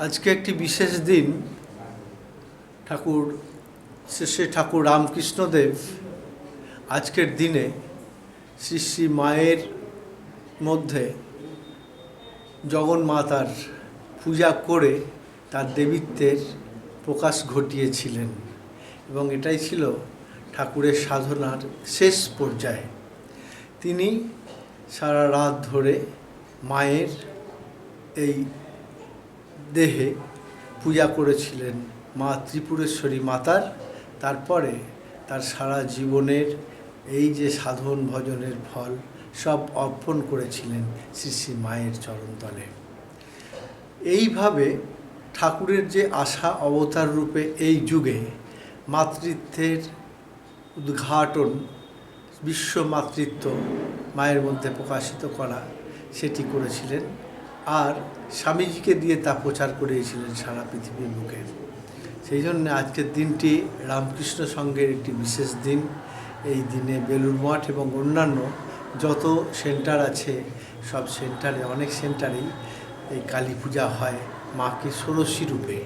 আজকে একটি বিশেষ দিন। ঠাকুর রামকৃষ্ণদেব আজকের দিনে শ্রী শ্রী মায়ের মধ্যে জগন্মাতার পূজা করে তার দেবীত্বের প্রকাশ ঘটিয়েছিলেন এবং এটাই ছিল ঠাকুরের সাধনার শেষ পর্যায়ে। তিনি সারা রাত ধরে মায়ের এই দেহে পূজা করেছিলেন, মা ত্রিপুরেশ্বরী মাতার। তারপরে তার সারা জীবনের এই যে সাধন ভজনের ফল সব অর্পণ করেছিলেন শ্রী শ্রী মায়ের চরণতলে। এইভাবে ঠাকুরের যে আশা অবতার রূপে এই যুগে মাতৃত্বের উদ্ঘাটন, বিশ্ব মাতৃত্ব মায়ের মধ্যে প্রকাশিত করা, সেটি করেছিলেন। আর স্বামীজিকে দিয়ে তা প্রচার করিয়েছিলেন সারা পৃথিবীর বুকে। সেই জন্য আজকের দিনটি রামকৃষ্ণ সংঘের একটি বিশেষ দিন। এই দিনে বেলুড় মঠ এবং অন্যান্য যত সেন্টার আছে সব সেন্টারে, অনেক সেন্টারেই এই কালী পূজা হয় মাকে ষোড়শী রূপে।